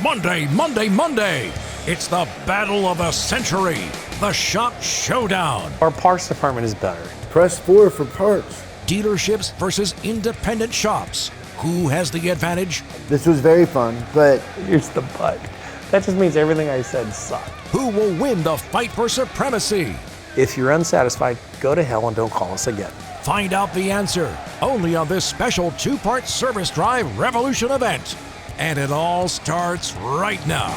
Monday, Monday, Monday. It's the battle of the century, the Shop Showdown. Our parts department is better. Press 4 for parts. Dealerships versus independent shops. Who has the advantage? This was very fun, but Here's the but. That just means everything I said sucked. Who will win the fight for supremacy? If you're unsatisfied, go to hell and don't call us again. Find out the answer only on this special two-part service drive revolution event. And it all starts right now.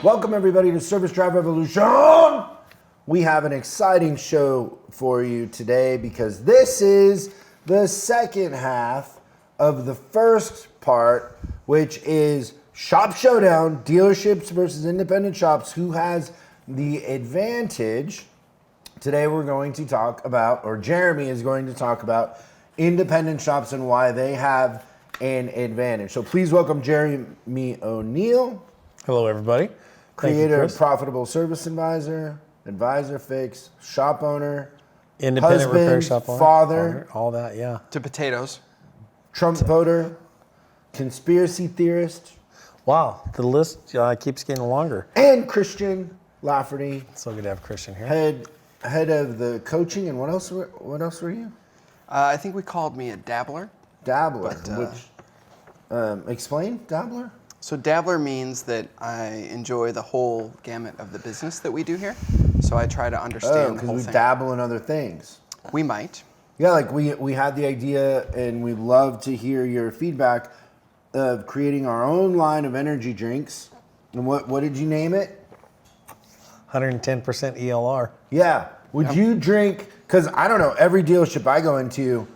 welcome everybody to Service Drive Revolution. We have an exciting show for you today because this is the second half of the first part, which is Shop Showdown, dealerships versus independent shops. Who has the advantage? Today we're going to talk about, or Jeremy is going to talk about, independent shops and why they have an advantage. So please welcome Jeremy O'Neill. Hello, everybody. Creator of Profitable Service Advisor, Advisor Fix, shop owner, Independent husband, repair shop owner, father, all that, yeah. To potatoes. Trump voter, conspiracy theorist, Wow, the list keeps getting longer. and Christian Lafferty, So good to have Christian here. head of the coaching. And what else were you? I think we called me a dabbler. Dabbler. But, which explain dabbler. So dabbler means that I enjoy the whole gamut of the business that we do here. So I try to understand the Because whole we thing. dabble in other things. We might. Yeah, like we had the idea, and we'd love to hear your feedback of creating our own line of energy drinks. And what did you name it? 110% ELR. Yeah. Would you drink? Because I don't know. Every dealership I go into,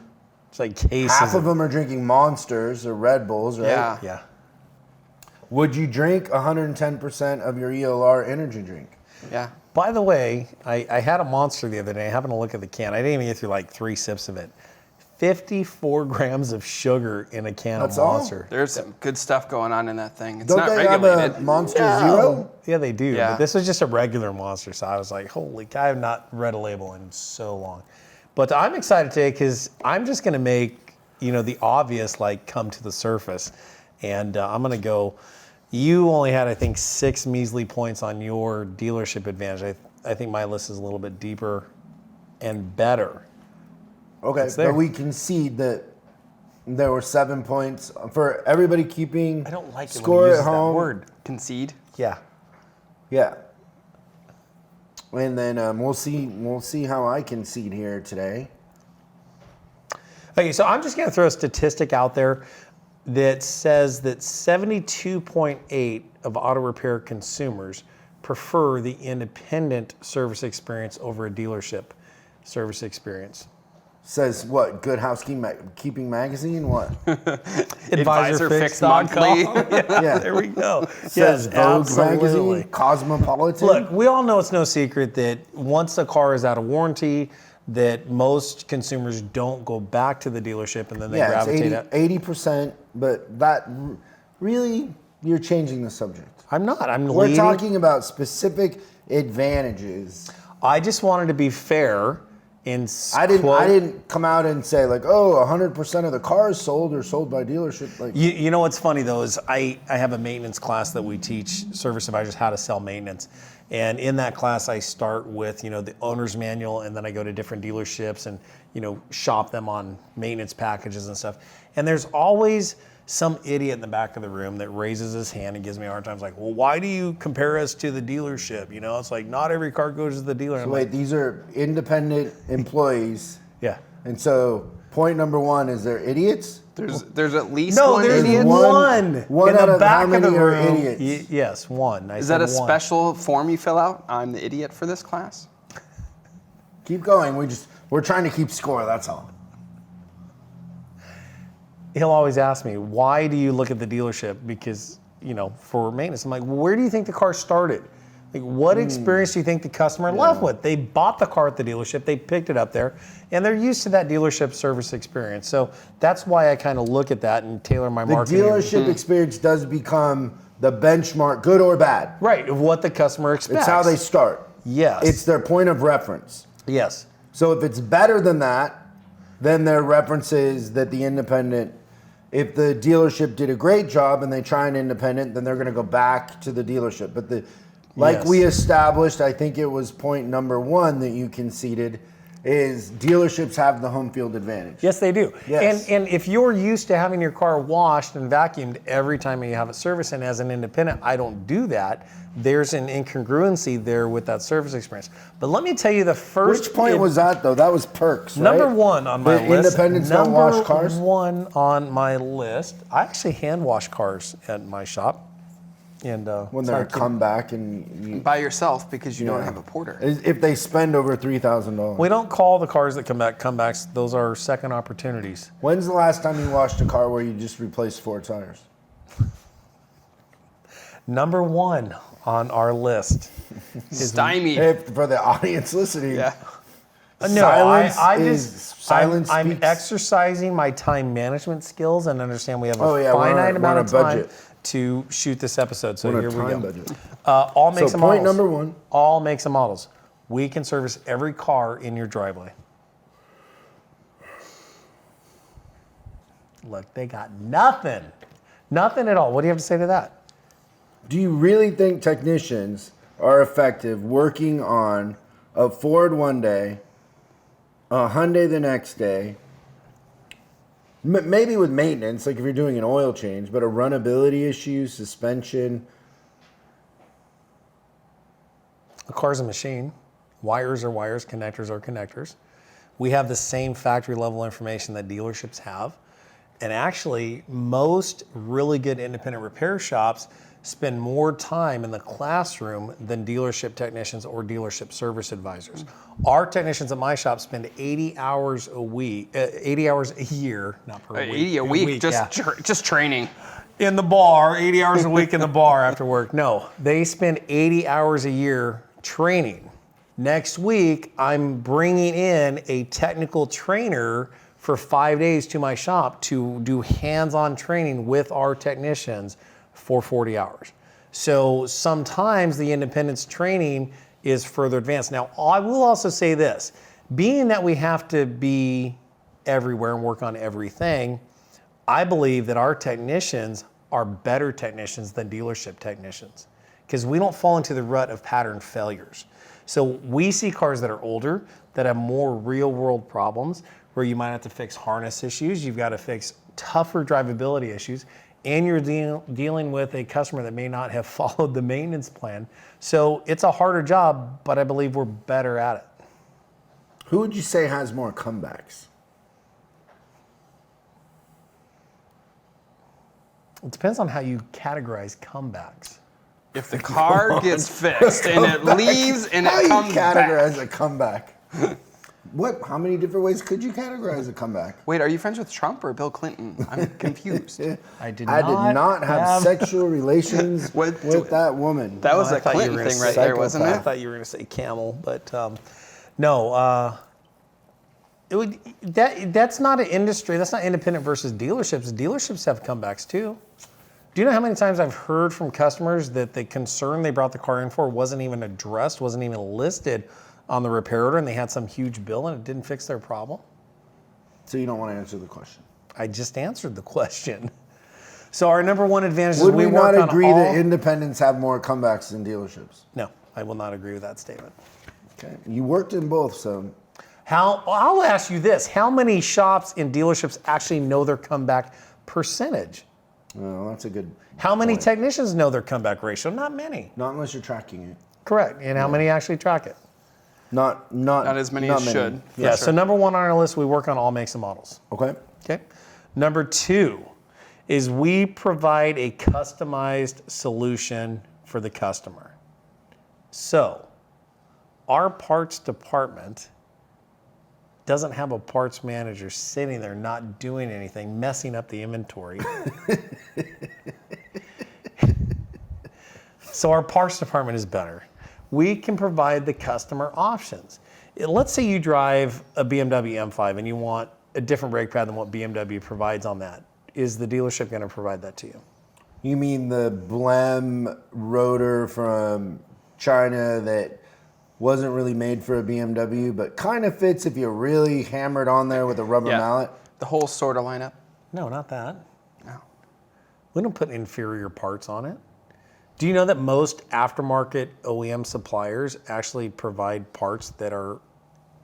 It's like cases. half of them are drinking Monsters or Red Bulls, right? Yeah. Yeah. Would you drink 110% of your ELR energy drink? Yeah. By the way, I had a Monster the other day. I happened to look at the can. I didn't even get through like 3 sips of it. 54 grams of sugar in a can That's of all? There's Monster. some good stuff going on in that thing. It's Don't not they have regulated. a Monster No. Zero? Yeah, they do. Yeah. But this was just a regular Monster, so I was like, holy cow, I have not read a label in so long. But I'm excited today because I'm just going to make, the obvious come to the surface. And I'm going to go, you only had, I think, 6 measly points on your dealership advantage. I think my list is a little bit deeper and better. Okay, It's there. but we concede that there were 7 points for everybody keeping I don't like it score when you at use that home. word. Concede. Yeah. Yeah. And then we'll see how I concede here today. Okay, so I'm just going to throw a statistic out there that says that 72.8 of auto repair consumers prefer the independent service experience over a dealership service experience. Says what? Good Housekeeping Magazine? What? Advisor Fix Monthly. Yeah. There we go. Says Yes, Vogue absolutely. Magazine? Cosmopolitan? Look, we all know it's no secret that once a car is out of warranty, that most consumers don't go back to the dealership and then they yeah, gravitate it's 80%, but that really, you're changing the subject. I'm not. I'm We're leading. talking about specific advantages. I just wanted to be fair in I didn't come out and say 100% of the cars sold are sold by dealership. Like, You know what's funny though is I have a maintenance class that we teach service advisors how to sell maintenance. And in that class I start with, the owner's manual, and then I go to different dealerships and, shop them on maintenance packages and stuff. And there's always some idiot in the back of the room that raises his hand and gives me a hard time. It's like, well, why do you compare us to the dealership? It's like not every car goes to the dealer. I'm wait, these are independent employees. yeah. And so point number one is they're idiots? There's at least No, one there's idiot. One in out the of back how many of the are room. idiots? Yes, one. Is that a said one. special form you fill out? I'm the idiot for this class. Keep going. We're trying to keep score, that's all. He'll always ask me, why do you look at the dealership? Because, for maintenance. I'm like, well, where do you think the car started? Like, what experience do you think the customer left with? They bought the car at the dealership, they picked it up there, and they're used to that dealership service experience. So that's why I kind of look at that and tailor my marketing. The dealership experience does become the benchmark, good or bad. Right, of what the customer expects. It's how they start. Yes. It's their point of reference. Yes. So if it's better than that, then their reference is that the independent, if the dealership did a great job and they try an independent, then they're going to go back to the dealership. But we established, I think it was point number 1 that you conceded, is dealerships have the home field advantage. Yes, they do. Yes. And if you're used to having your car washed and vacuumed every time you have it serviced, and as an independent, I don't do that, there's an incongruency there with that service experience. But let me tell you the first... Which point was that, though? That was perks, right? Number 1 on my list. Independents don't wash cars? Number 1 on my list. I actually hand wash cars at my shop. And when they're a comeback and By yourself because you don't have a porter. if they spend over $3,000. we don't call the cars that come back comebacks. Those are second opportunities. When's the last time you washed a car where you just replaced 4 tires? Number 1 on our list. Stymied. If, for the audience listening. Yeah. No, silence I'm speaks. exercising my time management skills and understand we have a we're finite on amount a of time budget. to shoot this episode. So On a here we time go. budget. All makes and point models. number 1. All makes and models. We can service every car in your driveway. Look, they got nothing. Nothing at all. What do you have to say to that? Do you really think technicians are effective working on a Ford one day, a Hyundai the next day, maybe with maintenance, like if you're doing an oil change, but a runnability issue, suspension? A car's a machine. Wires are wires, connectors are connectors. We have the same factory level information that dealerships have. And actually, most really good independent repair shops spend more time in the classroom than dealership technicians or dealership service advisors. Our technicians at my shop spend 80 hours a week, 80 hours a year, not per week. 80 a week, just training. In the bar, 80 hours a week in the bar after work. No, they spend 80 hours a year training. Next week, I'm bringing in a technical trainer for 5 days to my shop to do hands-on training with our technicians for 40 hours. So sometimes the independence training is further advanced. Now, I will also say this, being that we have to be everywhere and work on everything, I believe that our technicians are better technicians than dealership technicians because we don't fall into the rut of pattern failures. So we see cars that are older, that have more real world problems where you might have to fix harness issues, you've got to fix tougher drivability issues, and you're dealing with a customer that may not have followed the maintenance plan. So it's a harder job, but I believe we're better at it. Who would you say has more comebacks? It depends on how you categorize comebacks. If the car gets fixed and it leaves and it comes back. How do you categorize a comeback? What? How many different ways could you categorize a comeback? Wait, are you friends with Trump or Bill Clinton? I'm confused. I did not have sexual relations with that woman. That was I a thought you Clinton were gonna thing right say there, wasn't I it? thought you were going to say camel, but no. That's not an industry. That's not independent versus dealerships. Dealerships have comebacks too. Do you know how many times I've heard from customers that the concern they brought the car in for wasn't even addressed, wasn't even listed on the repair order, and they had some huge bill and it didn't fix their problem? So you don't want to answer the question. I just answered the question. So our number one advantage Would is we we work not on agree all... that independents have more comebacks than dealerships? No, I will not agree with that statement. Okay. You worked in both, so. I'll ask you this. How many shops in dealerships actually know their comeback percentage? Well, that's a good How many point. technicians know their comeback ratio? Not many. Not unless you're tracking it. Correct. And how many actually track it? Not as many as should. Yeah, so number one on our list, we work on all makes and models. Okay. Okay. Number two is we provide a customized solution for the customer. So our parts department doesn't have a parts manager sitting there not doing anything, messing up the inventory. So our parts department is better. we can provide the customer options. Let's say you drive a BMW M5 and you want a different brake pad than what BMW provides on that. Is the dealership going to provide that to you? You mean the Blem rotor from China that wasn't really made for a BMW, but kind of fits if you really hammer it on there with a rubber mallet? The whole sort of lineup? No, not that. No. We don't put inferior parts on it. Do you know that most aftermarket OEM suppliers actually provide parts that are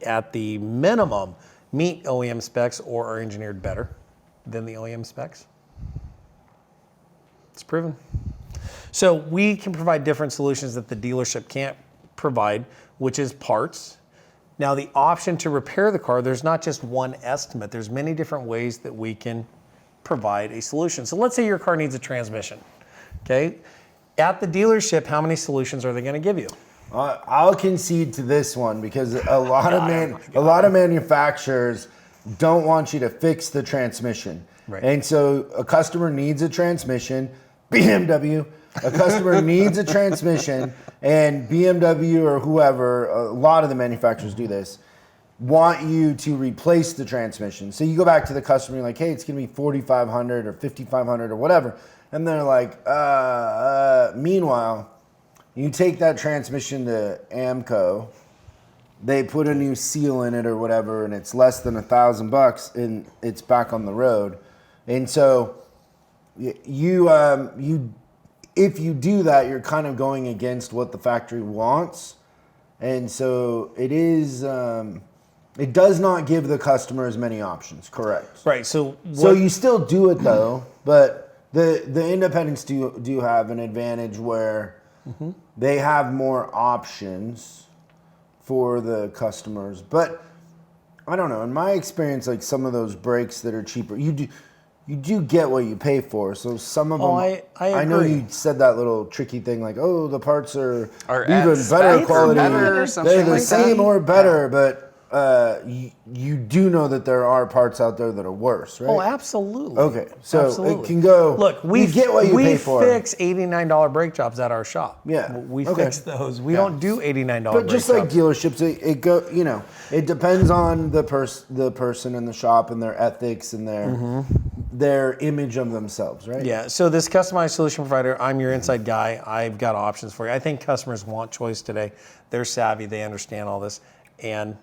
at the minimum meet OEM specs or are engineered better than the OEM specs? It's proven. So we can provide different solutions that the dealership can't provide, which is parts. Now the option to repair the car, there's not just one estimate. There's many different ways that we can provide a solution. So let's say your car needs a transmission, okay? At the dealership, how many solutions are they going to give you? I'll concede to this one because a lot of manufacturers don't want you to fix the transmission. Right. And so a customer needs a transmission, BMW, a customer needs a transmission, and BMW or whoever, a lot of the manufacturers do this, want you to replace the transmission. So you go back to the customer, you're like, hey, it's going to be $4,500 or $5,500 or whatever. And they're like, meanwhile, you take that transmission to AMCO, they put a new seal in it or whatever, and it's less than $1,000 and it's back on the road. And so you if you do that, you're kind of going against what the factory wants. And so it is, it does not give the customer as many options, correct? Right, so you still do it though, but the independents do have an advantage where they have more options for the customers. But I don't know, in my experience, like some of those brakes that are cheaper, you do get what you pay for. So some of them, I know you said that little tricky thing like, oh, the parts are even better quality. They're the same or better, but you do know that there are parts out there that are worse, right? Oh, absolutely. Okay, so absolutely. It can go. Look, you get what you pay for. We fix $89 brake jobs at our shop. Yeah, we fix those. We don't do $89 But just brake like jobs. dealerships, it depends on the person in the shop and their ethics and their image of themselves, right? Yeah. So this customized solution provider, I'm your inside guy. I've got options for you. I think customers want choice today. They're savvy. They understand all this, and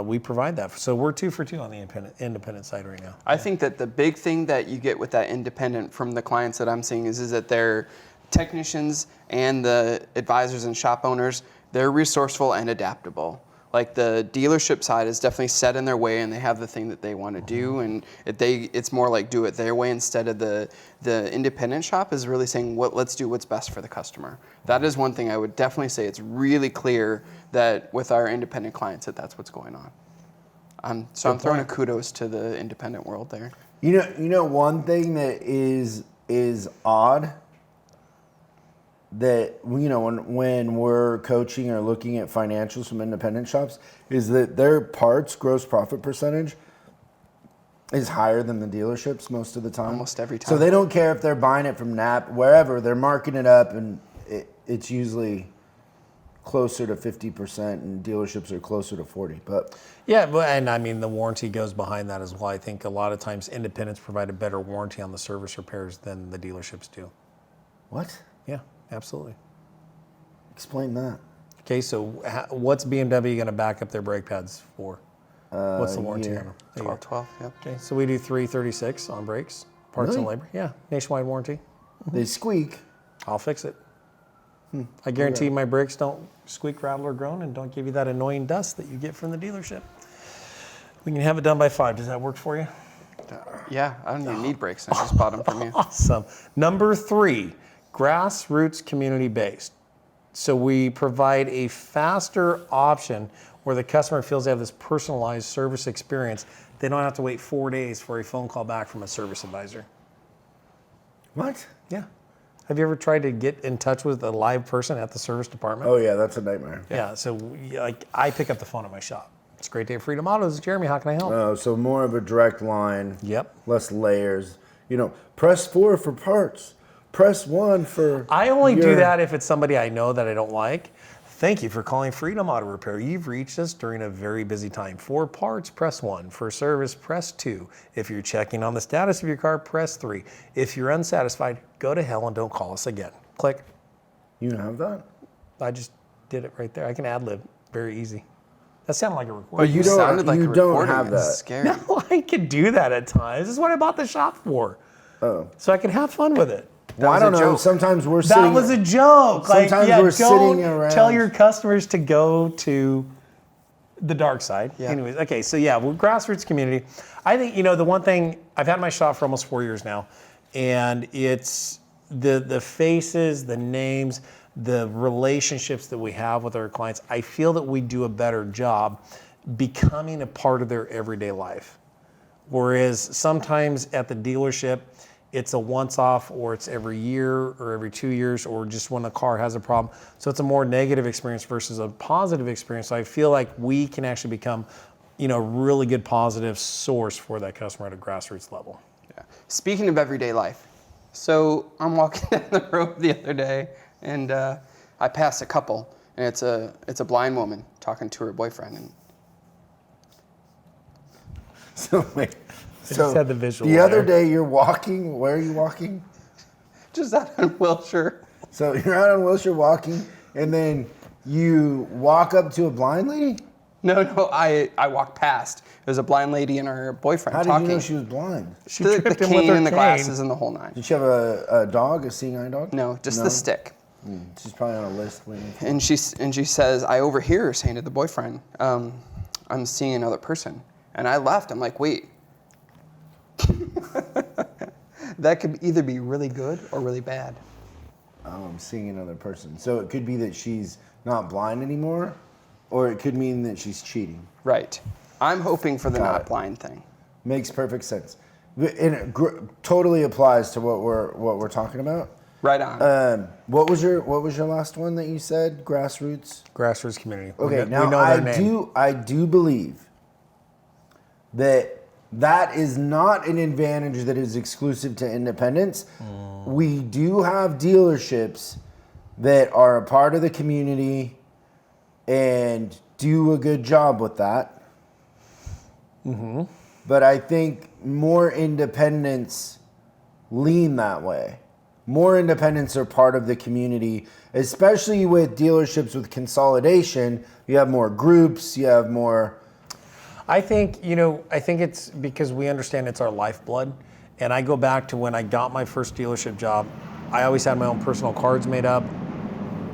we provide that. So we're 2 for 2 on the independent side right now. I think that the big thing that you get with that independent from the clients that I'm seeing is that their technicians and the advisors and shop owners, they're resourceful and adaptable. Like the dealership side is definitely set in their way and they have the thing that they want to do, and it's more like do it their way instead of the independent shop is really saying let's do what's best for the customer. That is one thing I would definitely say it's really clear that with our independent clients that's what's going on. So I'm throwing a kudos to the independent world there. You know one thing that is odd that when we're coaching or looking at financials from independent shops is that their parts gross profit percentage is higher than the dealerships most of the time. Almost every time. So they don't care if they're buying it from Nap, wherever, they're marking it up, and it's usually closer to 50% and dealerships are closer to 40%. But yeah, and I mean the warranty goes behind that as well. I think a lot of times independents provide a better warranty on the service repairs than the dealerships do. what? Yeah, absolutely. Explain that. Okay, so what's BMW going to back up their brake pads for? What's the warranty on them? 12, yep. Okay, so we do $336 on brakes, parts and labor. Yeah, nationwide warranty. They squeak. I'll fix it. I guarantee my brakes don't squeak, rattle, or groan and don't give you that annoying dust that you get from the dealership. We can have it done by 5. Does that work for you? Yeah, I don't even need brakes. I just bought them from you. Awesome. Number 3, grassroots community-based. So we provide a faster option where the customer feels they have this personalized service experience. They don't have to wait 4 days for a phone call back from a service advisor. What? Yeah. Have you ever tried to get in touch with a live person at the service department? Oh yeah, that's a nightmare. Yeah, so like I pick up the phone at my shop. It's a great day at Freedom Auto. This is Jeremy. How can I help? Oh, so more of a direct line. Yep. Less layers. Press 4 for parts. Press 1 for. I only do that if it's somebody I know that I don't like. Thank you for calling Freedom Auto Repair. You've reached us during a very busy time. For parts, press 1. For service, press 2. If you're checking on the status of your car, press 3. If you're unsatisfied, go to hell and don't call us again. Click. You have that? I just did it right there. I can ad-lib. Very easy. That sounded like a recording. But you sounded like you a don't recording. have It's that. scary. No, I can do that at times. This is what I bought the shop for. Oh. So I can have fun with it. Well, I was a don't know. joke. Sometimes we're sitting. That was a joke. Sometimes we're sitting around. Tell your customers to go to the dark side. Yeah. Anyways, okay, so yeah, we're grassroots community. I think, the one thing, I've had my shop for almost 4 years now, and it's the faces, the names, the relationships that we have with our clients. I feel that we do a better job becoming a part of their everyday life. Whereas sometimes at the dealership, it's a once-off, or it's every year or every 2 years, or just when a car has a problem. So it's a more negative experience versus a positive experience. So I feel like we can actually become, a really good positive source for that customer at a grassroots level. Yeah. Speaking of everyday life, so I'm walking down the road the other day, and I passed a couple, and it's a blind woman talking to her boyfriend. And So wait. just had the visual The other there. day you're walking. Where are you walking? just out in Wilshire. So you're out on Wilshire walking, and then you walk up to a blind lady? No, I walked past. There's a blind lady and her boyfriend How did talking. you know she was blind? She the tripped him cane with her and the cane. glasses and the whole nine. Did she have a dog, a seeing eye dog? No, just the stick. She's probably on a list waiting for And she says, I overhear her saying to the boyfriend, I'm seeing another person. And I left. I'm like, wait. That could either be really good or really bad. Oh, I'm seeing another person. So it could be that she's not blind anymore, or it could mean that she's cheating. Right. I'm hoping for the Got not it. blind thing. Makes perfect sense. And it totally applies to what we're talking about. Right on. What was your last one that you said? Grassroots. Grassroots community. Okay, We now know their name. I do believe that is not an advantage that is exclusive to independents. We do have dealerships that are a part of the community and do a good job with that. Mm-hmm. But I think more independents lean that way. More independents are part of the community, especially with dealerships with consolidation. You have more groups, you have more. I think it's because we understand it's our lifeblood. And I go back to when I got my first dealership job, I always had my own personal cards made up.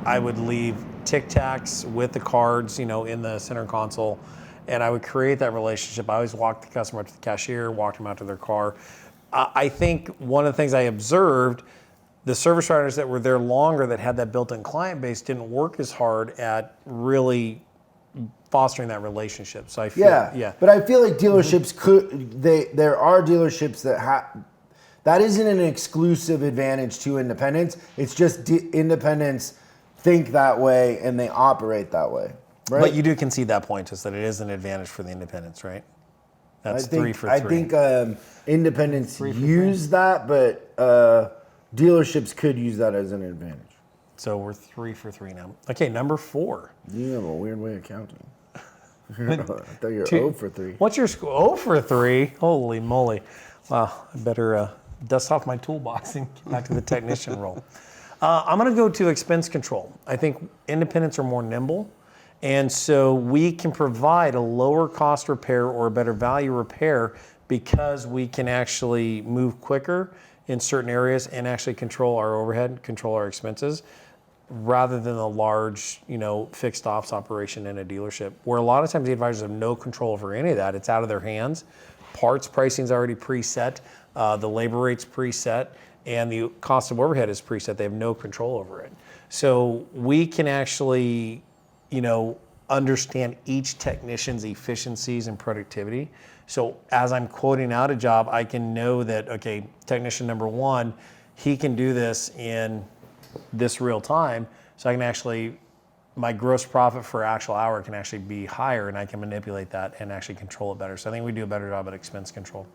I would leave Tic Tacs with the cards, in the center console, and I would create that relationship. I always walked the customer up to the cashier, walked them out to their car. I think one of the things I observed, the service writers that were there longer that had that built-in client base didn't work as hard at really fostering that relationship. So I feel, yeah. But I feel like dealerships there are dealerships that isn't an exclusive advantage to independents. It's just independents think that way and they operate that way, right? But you do concede that point, is that it is an advantage for the independents, right? That's 3 for 3. I think independents use that, but dealerships could use that as an advantage. So we're 3 for 3 now. Okay, number 4. You have a weird way of counting. I thought you were 0 for 3. What's your score? 0 for 3? Holy moly. Wow, I better dust off my toolbox and get back to the technician role. I'm going to go to expense control. I think independents are more nimble, and so we can provide a lower cost repair or a better value repair because we can actually move quicker in certain areas and actually control our overhead, control our expenses, rather than a large, fixed ops operation in a dealership, where a lot of times the advisors have no control over any of that. It's out of their hands. Parts pricing is already preset, the labor rate's preset, and the cost of overhead is preset. They have no control over it. So we can actually, understand each technician's efficiencies and productivity. So as I'm quoting out a job, I can know that, okay, technician number 1, he can do this in this real time. So I can actually, my gross profit for actual hour can actually be higher, and I can manipulate that and actually control it better. So I think we do a better job at expense control.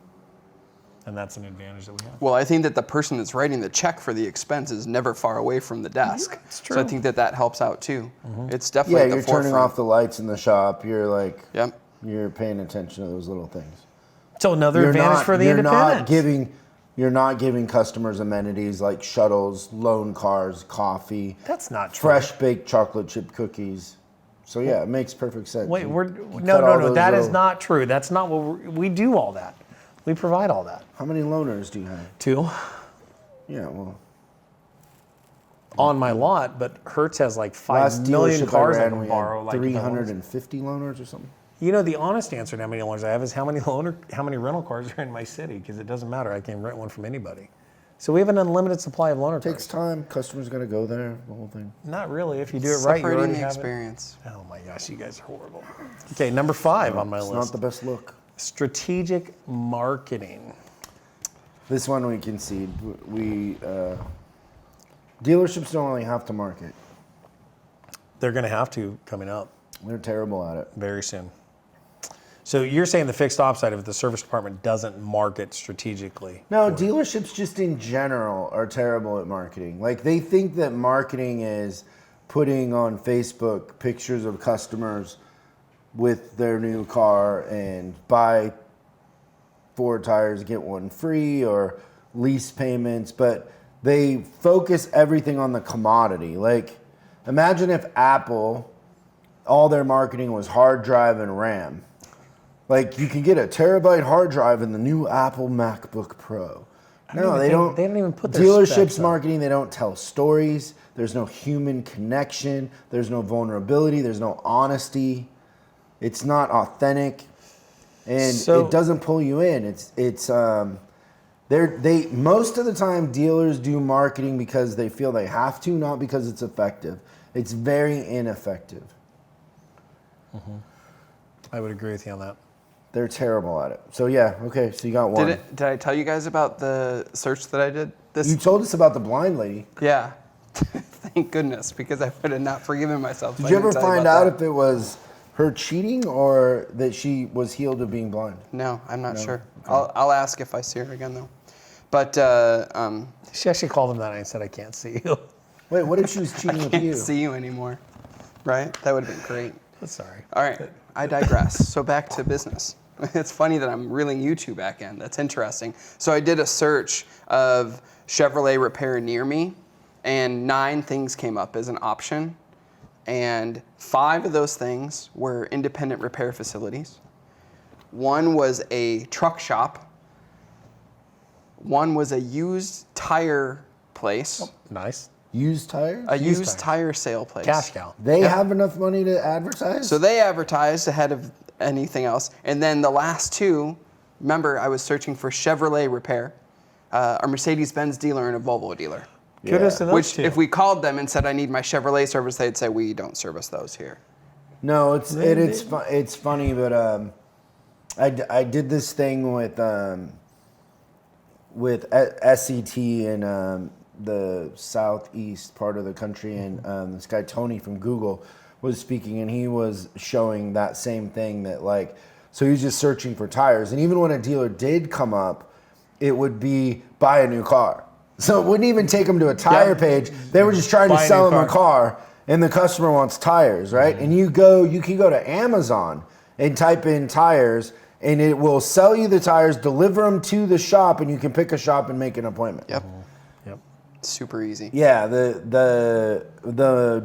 And that's an advantage that we have. Well, I think that the person that's writing the check for the expense is never far away from the desk. It's true. So I think that helps out too. It's definitely at the you're forefront. turning off the lights in the shop. You're like, Yep. you're paying attention to those little things. So another advantage for the independent. You're not giving customers amenities like shuttles, loan cars, coffee. That's not true. Fresh baked chocolate chip cookies. So yeah, it makes perfect sense. Wait, You no. cut all those That is little- not true. That's not what we do. All that, we provide all that. How many loaners do you have? 2 Yeah, well, on my lot, but Hertz has like 5 last million dealership cars I ran, can we borrow. had Like if I wanted. 350 loaners or something. You know, the honest answer to how many loaners I have is how many rental cars are in my city, because it doesn't matter. I can rent one from anybody. So we have an unlimited supply of loaner Takes cars. time. Customers got to go there. The whole thing. Not really. If you do it right, you Separating already the have experience. it. Oh my gosh, you guys are horrible. Okay, number 5 on my It's list. not the best look. Strategic marketing. This one we concede. Dealerships don't really have to market. They're going to have to coming up They're terrible at it. very soon. So you're saying the fixed ops side of it, the service department doesn't market strategically? No, dealerships just in general are terrible at marketing. Like they think that marketing is putting on Facebook pictures of customers with their new car and buy 4 tires, get 1 free, or lease payments, but they focus everything on the commodity. Like imagine if Apple, all their marketing was hard drive and RAM. Like you can get a terabyte hard drive in the new Apple MacBook Pro. No, they don't. They don't even put their dealerships specs up. marketing. They don't tell stories. There's no human connection. There's no vulnerability. There's no honesty. It's not authentic, and So- it doesn't pull you in. They most of the time dealers do marketing because they feel they have to, not because it's effective. It's very ineffective. I would agree with you on that. They're terrible at it. So yeah, okay. So you got one. Did I tell you guys about the search that I did? You told us about the blind lady. Yeah. Thank goodness, because I would have not forgiven myself. Did you ever find out if it was her cheating or that she was healed of being blind? No, I'm not sure. I'll ask if I see her again though. But She actually called him that and I said, I can't see you. Wait, what if she was cheating with you? can't see you anymore. Right? That would have been great. Sorry. All right, I digress. So back to business. It's funny that I'm reeling you two back in. That's interesting. So I did a search of Chevrolet repair near me, and 9 things came up as an option. And 5 of those things were independent repair facilities. 1 was a truck shop. 1 was a used tire place. Nice. Used tires? A used tires. tire sale place. Cash cow. They have enough money to advertise? So they advertised ahead of anything else. And then the last 2, remember I was searching for Chevrolet repair, a Mercedes-Benz dealer and a Volvo dealer. Kudos to those Which, two. if we called them and said I need my Chevrolet service, they'd say we don't service those here. No, it's funny, but I did this thing with SET in the southeast part of the country, and this guy Tony from Google was speaking, and he was showing that same thing that so he was just searching for tires, and even when a dealer did come up, it would be buy a new car. So it wouldn't even take them to a tire page. They were just trying to Buy a sell new them a car, and the customer wants tires, right? And you can go to Amazon and type in tires, and it will sell you the tires, deliver them to the shop, and you can pick a shop and make an appointment. Yep. Yep. Super easy. Yeah, the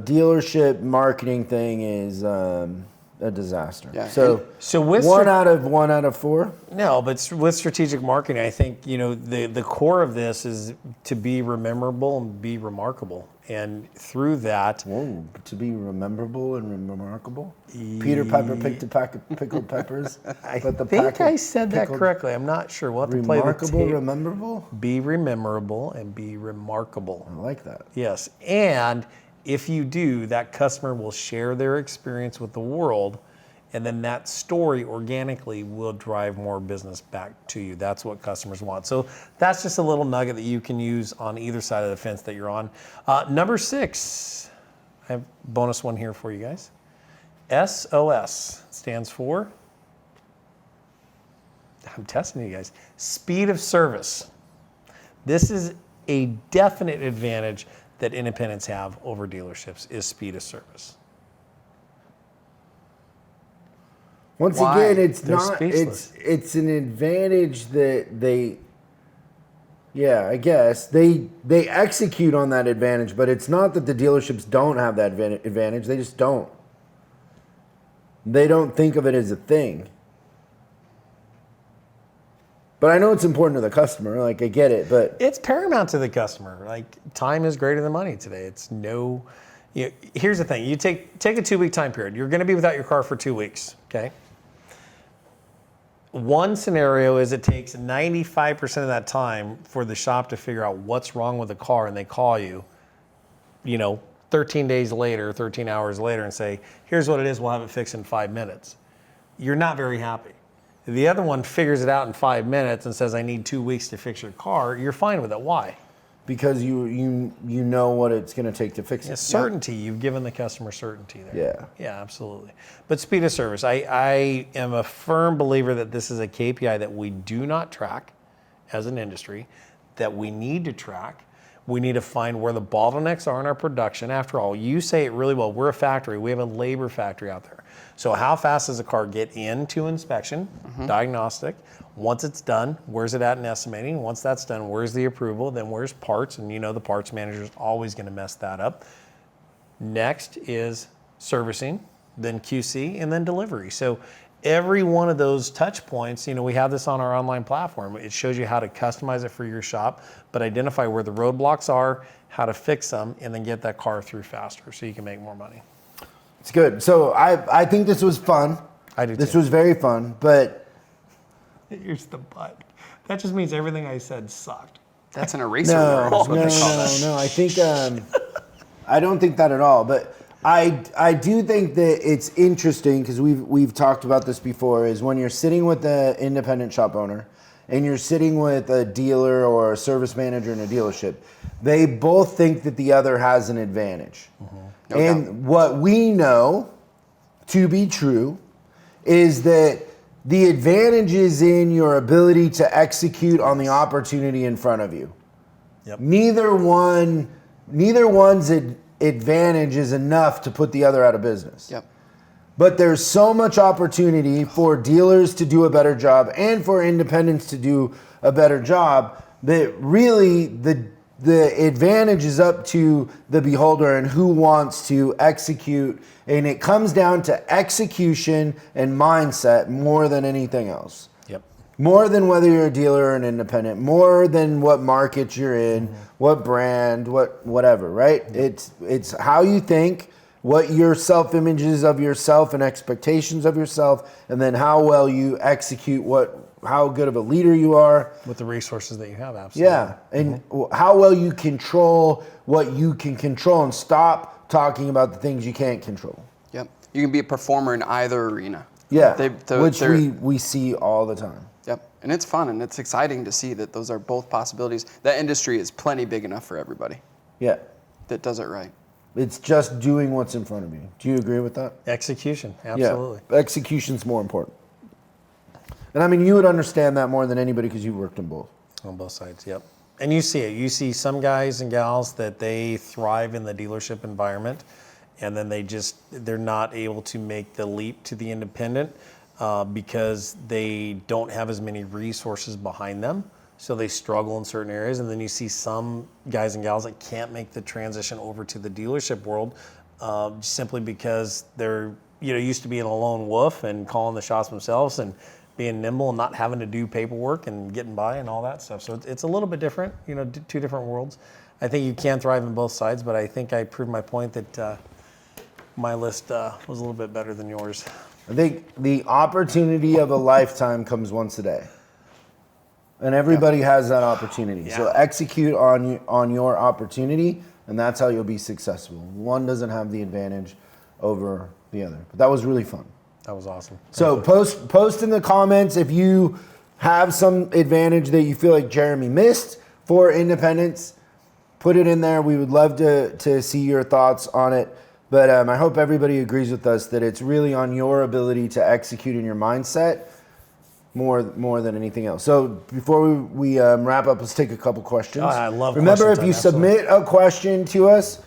dealership marketing thing is a disaster. Yeah. So with 1 out of 4. No, but with strategic marketing, I think the core of this is to be rememberable and be remarkable, and through that, Whoa, to be rememberable and remarkable. Peter Pepper picked a pack of pickled peppers. I but the think pack I of said that pickled- correctly. I'm not sure. We'll have to play the Remarkable, tape. rememberable. Be rememberable and be remarkable. I like that. Yes, and if you do, that customer will share their experience with the world, and then that story organically will drive more business back to you. That's what customers want. So that's just a little nugget that you can use on either side of the fence that you're on. Number 6, I have a bonus one here for you guys. SOS stands for I'm testing you guys. Speed of service. This is a definite advantage that independents have over dealerships is speed of service. Once Why? again, it's They're not. speechless. It's an advantage that they. Yeah, I guess they execute on that advantage, but it's not that the dealerships don't have that advantage. They just don't. They don't think of it as a thing. But I know it's important to the customer. Like, I get it, but It's paramount to the customer. Like, time is greater than money today. It's no. Here's the thing. You take a 2-week time period. You're going to be without your car for 2 weeks. Okay. One scenario is it takes 95% of that time for the shop to figure out what's wrong with the car, and they call you, 13 days later, 13 hours later, and say, here's what it is, we'll have it fixed in 5 minutes. You're not very happy. If the other one figures it out in 5 minutes and says, I need 2 weeks to fix your car, you're fine with it. Why? because you know what it's going to take to fix it. Certainty. You've given the customer certainty there. Yeah. Yeah, absolutely. But speed of service, I am a firm believer that this is a KPI that we do not track as an industry, that we need to track. We need to find where the bottlenecks are in our production. After all, you say it really well. We're a factory. We have a labor factory out there. So how fast does a car get into inspection, diagnostic? Once it's done, where's it at in estimating? Once that's done, where's the approval? Then where's parts? And the parts manager is always going to mess that up. Next is servicing, then QC, and then delivery. So every one of those touch points, we have this on our online platform. It shows you how to customize it for your shop, but identify where the roadblocks are, how to fix them, and then get that car through faster so you can make more money. It's good. So I think this was fun. I do This too. was very fun, but Here's the but. That just means everything I said sucked. That's an eraser word, is what they call that. no. I think I don't think that at all. But I do think that it's interesting because we've talked about this before. Is when you're sitting with an independent shop owner and you're sitting with a dealer or a service manager in a dealership, they both think that the other has an advantage. No And doubt. what we know to be true is that the advantage is in your ability to execute on the opportunity in front of you. Yep. Neither one's advantage is enough to put the other out of business. Yep. But there's so much opportunity for dealers to do a better job and for independents to do a better job that really the advantage is up to the beholder and who wants to execute. And it comes down to execution and mindset more than anything else. Yep. More than whether you're a dealer or an independent, more than what market you're in, what brand, whatever, right? It's how you think, what your self-image is of yourself and expectations of yourself, and then how well you execute how good of a leader you are. With the resources that you have, absolutely. Yeah, and how well you control what you can control and stop talking about the things you can't control. Yep. You can be a performer in either arena. Yeah, which they're- we see all the time. Yep. And it's fun and it's exciting to see that those are both possibilities. That industry is plenty big enough for everybody Yeah, that does it right. it's just doing what's in front of you. Do you agree with that? Execution, absolutely. Yeah, execution's more important. And I mean, you would understand that more than anybody because you worked in both. On both sides, yep. And you see it. You see some guys and gals that they thrive in the dealership environment, and then they're not able to make the leap to the independent because they don't have as many resources behind them. So they struggle in certain areas. And then you see some guys and gals that can't make the transition over to the dealership world simply because they're used to being a lone wolf and calling the shots themselves and being nimble and not having to do paperwork and getting by and all that stuff. So it's a little bit different, two different worlds. I think you can thrive in both sides, but I think I proved my point that my list was a little bit better than yours. I think the opportunity of a lifetime comes once a day. And everybody has that opportunity. So execute on your opportunity, and that's how you'll be successful. One doesn't have the advantage over the other. But that was really fun. That was awesome. So post in the comments if you have some advantage that you feel like Jeremy missed for independence. Put it in there. We would love to see your thoughts on it. But I hope everybody agrees with us that it's really on your ability to execute in your mindset more than anything else. So before we wrap up, let's take a couple questions. Oh, I love Remember, questions, if you absolutely. submit a question to us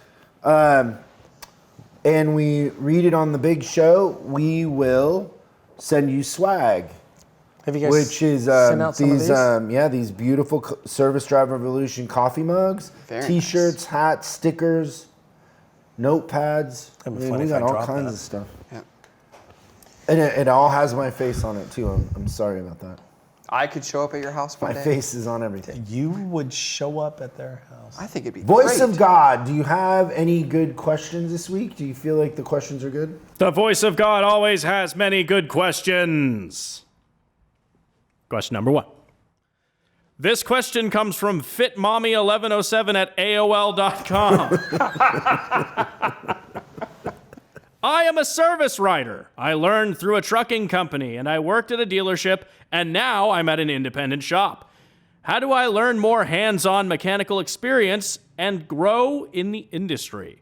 and we read it on the big show, we will send you swag. Have you guys Which is sent out some of these? these beautiful Service Drive Revolution coffee mugs, Very T-shirts, hats, stickers, notepads. I That'd be mean, funny we if got I all dropped kinds that. of stuff, Yeah. and it all has my face on it too. I'm sorry about that. I could show up at your house one My day. face is on everything. You would show up at their house. I think it'd be Voice great. of God, do you have any good questions this week? Do you feel like the questions are good? The voice of God always has many good questions. Question number 1. This question comes from fitmommy1107 at AOL.com. I am a service writer. I learned through a trucking company, and I worked at a dealership, and now I'm at an independent shop. How do I learn more hands-on mechanical experience and grow in the industry?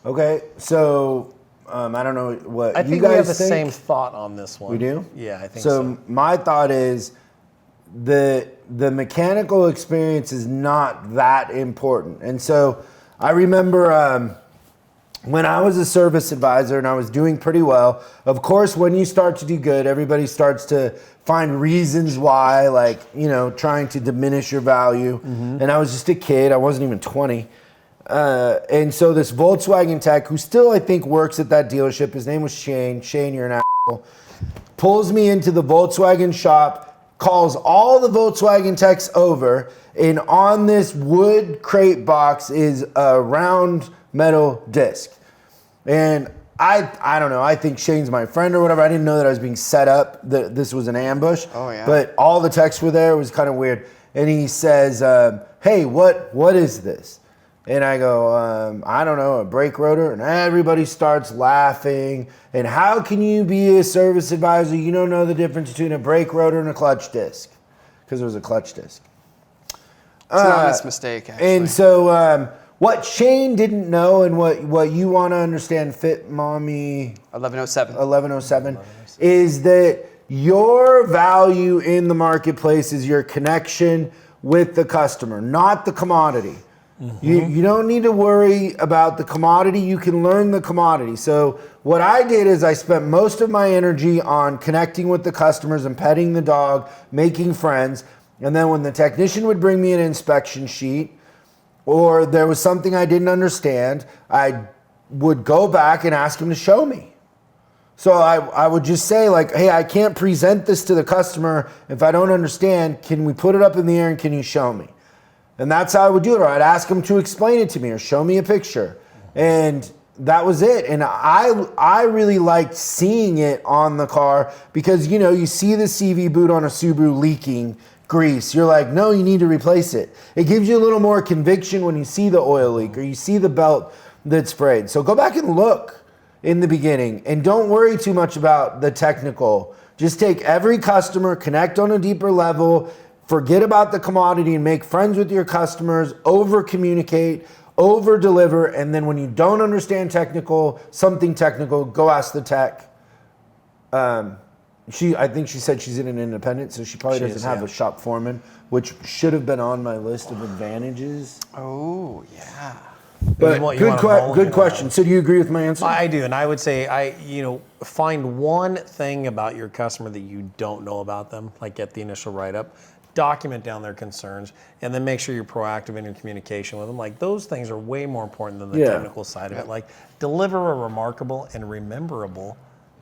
Okay, so I don't know what I you think guys we have the think. same thought on this one. We do? Yeah, I think so. So my thought is the mechanical experience is not that important. And so I remember when I was a service advisor and I was doing pretty well, of course, when you start to do good, everybody starts to find reasons why, like, trying to diminish your value. And I was just a kid. I wasn't even 20. And so this Volkswagen tech, who still, I think, works at that dealership, his name was Shane. Shane, you're an asshole. Pulls me into the Volkswagen shop, calls all the Volkswagen techs over, and on this wood crate box is a round metal disc. And I don't know, I think Shane's my friend or whatever. I didn't know that I was being set up, that this was an ambush. Oh, yeah. But all the techs were there. It was kind of weird. And he says, hey, what is this? And I go, I don't know, a brake rotor. And everybody starts laughing. And how can you be a service advisor? You don't know the difference between a brake rotor and a clutch disc. Because it was a clutch disc. It's an honest mistake, actually. And so what Shane didn't know and what you want to understand, Fit Mommy 1107. is that your value in the marketplace is your connection with the customer, not the commodity. You don't need to worry about the commodity. You can learn the commodity. So what I did is I spent most of my energy on connecting with the customers and petting the dog, making friends. And then when the technician would bring me an inspection sheet or there was something I didn't understand, I would go back and ask him to show me. So I would just say, like, hey, I can't present this to the customer if I don't understand. Can we put it up in the air and can you show me? And that's how I would do it. Or I'd ask him to explain it to me or show me a picture. And that was it. And I really liked seeing it on the car because, you see the CV boot on a Subaru leaking grease. You're like, no, you need to replace it. It gives you a little more conviction when you see the oil leak or you see the belt that's frayed. So go back and look in the beginning and don't worry too much about the technical. Just take every customer, connect on a deeper level, forget about the commodity and make friends with your customers, over communicate, over deliver, and then when you don't understand something technical, go ask the tech. I think she said she's in an independent, so she probably doesn't have a shop foreman, which should have been on my list of advantages. Oh, yeah. But good question. So do you agree with my answer? I do, and I would say find one thing about your customer that you don't know about them, like get the initial write-up, document down their concerns, and then make sure you're proactive in your communication with them. Like those things are way more important than the technical side of it. Like deliver a remarkable and rememberable.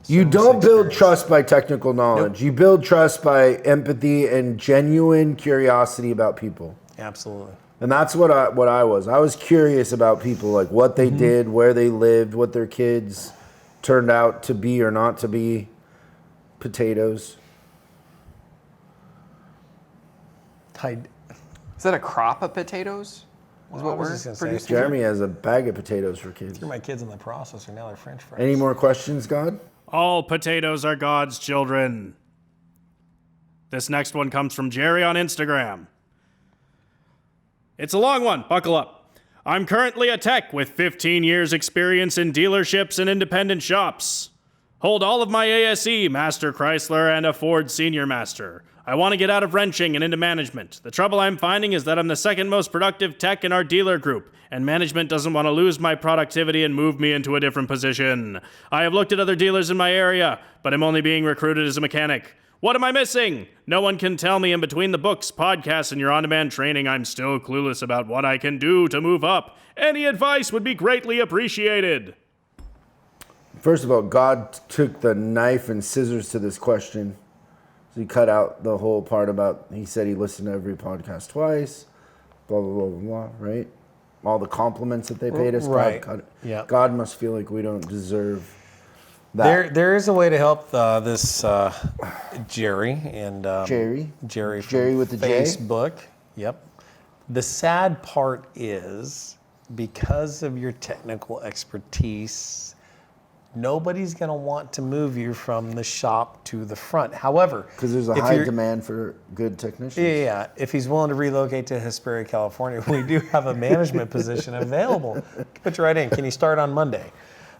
You service don't build experience. trust by technical knowledge. Nope. You build trust by empathy and genuine curiosity about people. Absolutely. And that's what I was. I was curious about people, like what they did, where they lived, what their kids turned out to be or not to be. Potatoes. Is that a crop of potatoes? Is what we're producing? Jeremy has a bag of potatoes for kids. Threw my kids in the processor, now they're French fries. Any more questions, God? All potatoes are God's children. This next one comes from Jerry on Instagram. It's a long one. Buckle up. I'm currently a tech with 15 years experience in dealerships and independent shops. Hold all of my ASE, Master Chrysler, and a Ford Senior Master. I want to get out of wrenching and into management. The trouble I'm finding is that I'm the second most productive tech in our dealer group, and management doesn't want to lose my productivity and move me into a different position. I have looked at other dealers in my area, but I'm only being recruited as a mechanic. What am I missing? No one can tell me in between the books, podcasts, and your on-demand training. I'm still clueless about what I can do to move up. Any advice would be greatly appreciated. First of all, God took the knife and scissors to this question. So he cut out the whole part about, he said he listened to every podcast twice, blah, blah, blah, blah, blah, right? All the compliments that they paid us. Right. God must feel like we don't deserve that. There is a way to help this Jerry and Jerry from with the J? Facebook. Yep. The sad part is, because of your technical expertise, nobody's going to want to move you from the shop to the front. However, because there's a high demand for good technicians. Yeah. If he's willing to relocate to Hesperia, California, we do have a management position available. Put you right in. Can you start on Monday?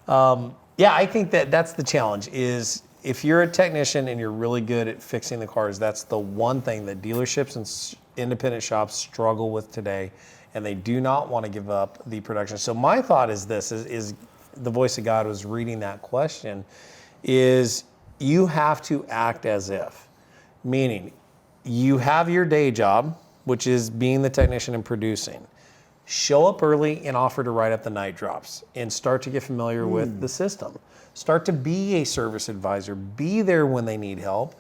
Yeah, I think that's the challenge. Is if you're a technician and you're really good at fixing the cars, that's the one thing that dealerships and independent shops struggle with today, and they do not want to give up the production. So my thought is this: is the voice of God was reading that question, is you have to act as if, meaning you have your day job, which is being the technician and producing. Show up early and offer to write up the night drops and start to get familiar with the system. Start to be a service advisor. Be there when they need help.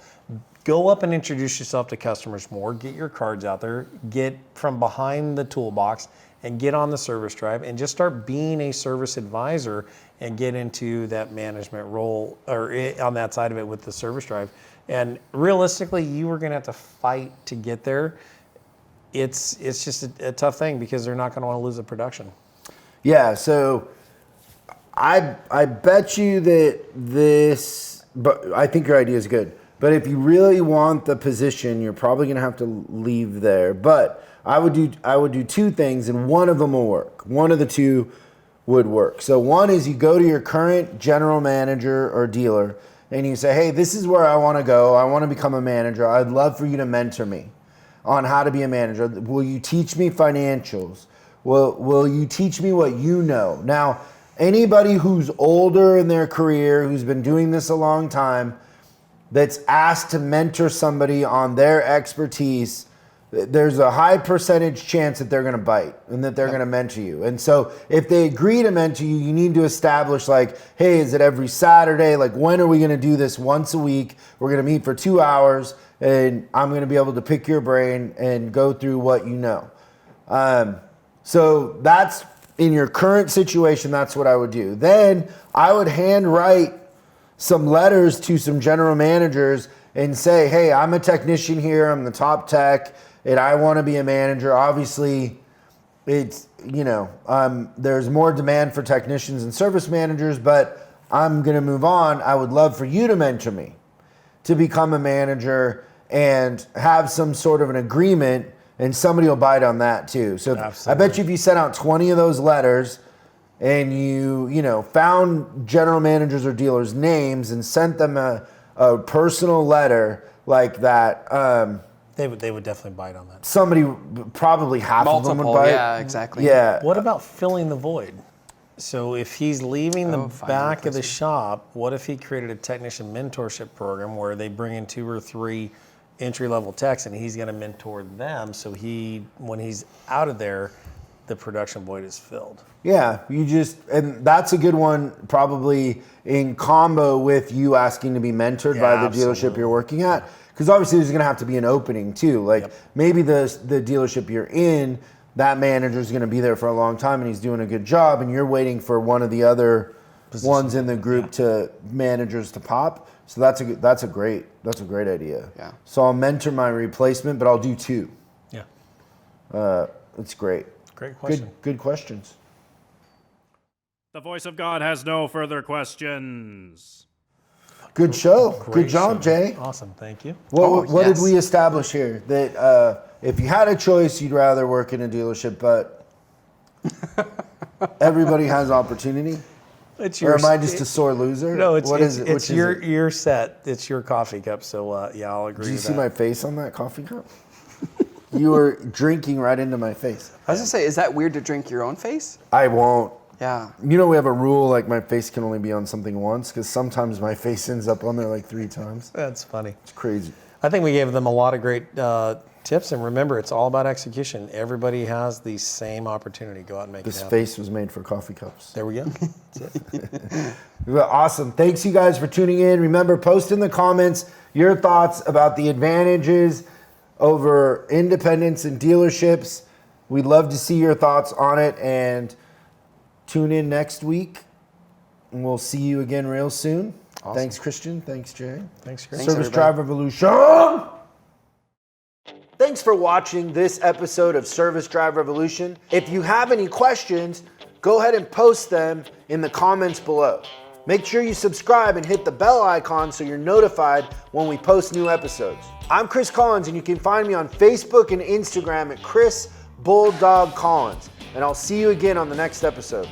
Go up and introduce yourself to customers more. Get your cards out there. Get from behind the toolbox and get on the service drive and just start being a service advisor and get into that management role or on that side of it with the service drive. And realistically, you are going to have to fight to get there. It's just a tough thing because they're not going to want to lose the production. Yeah, so I bet you that this, but I think your idea is good. But if you really want the position, you're probably going to have to leave there. But I would do two things, and one of them will work. One of the two would work. So one is you go to your current general manager or dealer, and you say, hey, this is where I want to go. I want to become a manager. I'd love for you to mentor me on how to be a manager. Will you teach me financials? Will you teach me what you know? Now, anybody who's older in their career, who's been doing this a long time, that's asked to mentor somebody on their expertise, there's a high percentage chance that they're going to bite and that they're going to mentor you. And so if they agree to mentor you, you need to establish like, hey, is it every Saturday? Like, when are we going to do this once a week? We're going to meet for 2 hours and I'm going to be able to pick your brain and go through what you know. So that's in your current situation. That's what I would do. Then I would handwrite some letters to some general managers and say, hey, I'm a technician here. I'm the top tech and I want to be a manager. Obviously, it's, there's more demand for technicians and service managers, but I'm going to move on. I would love for you to mentor me to become a manager and have some sort of an agreement, and somebody will bite on that too. So absolutely. I bet you if you sent out 20 of those letters and you found general managers or dealers' names and sent them a personal letter like that, they would definitely bite on that. Somebody, probably half of them would bite. Yeah, exactly. Yeah. What about filling the void? So if he's leaving the back of the shop, what if he created a technician mentorship program where they bring in 2 or 3 entry-level techs and he's going to mentor them, so when he's out of there, the production void is filled. Yeah, and that's a good one, probably in combo with you asking to be mentored by the dealership you're working at, because obviously there's going to have to be an opening too. Like maybe the dealership you're in, that manager is going to be there for a long time and he's doing a good job, and you're waiting for one of the other ones in the group to managers to pop. So that's a great idea. Yeah. So I'll mentor my replacement, but I'll do 2. Yeah. It's great. Great question. Good questions. The voice of God has no further questions. Good show. Great Good job, show. Jay. Awesome. Thank you. What did we establish here? That if you had a choice, you'd rather work in a dealership, but everybody has opportunity. It's Or am I just a sore loser? No, it's What is it? it's Which your is it? your set. It's your coffee cup. So yeah, I'll agree. Did you with see that. my face on that coffee cup? You were drinking right into my face. I was gonna say, is that weird to drink your own face? I won't. Yeah. You know, we have a rule like my face can only be on something once because sometimes my face ends up on there like 3 times. That's funny. It's crazy. I think we gave them a lot of great tips, and remember, it's all about execution. Everybody has the same opportunity. Go out and make This it happen. face was made for coffee cups. There we go. Well, awesome. Thanks you guys for tuning in. Remember, post in the comments your thoughts about the advantages over independents and dealerships. We'd love to see your thoughts on it, and tune in next week. And we'll see you again real soon. Awesome. Thanks, Christian. Thanks, Jay. Thanks, Chris. Service Drive Revolution. Thanks for watching this episode of Service Drive Revolution. If you have any questions, go ahead and post them in the comments below. Make sure you subscribe and hit the bell icon so you're notified when we post new episodes. I'm Chris Collins, and you can find me on Facebook and Instagram at Chris Bulldog Collins. And I'll see you again on the next episode.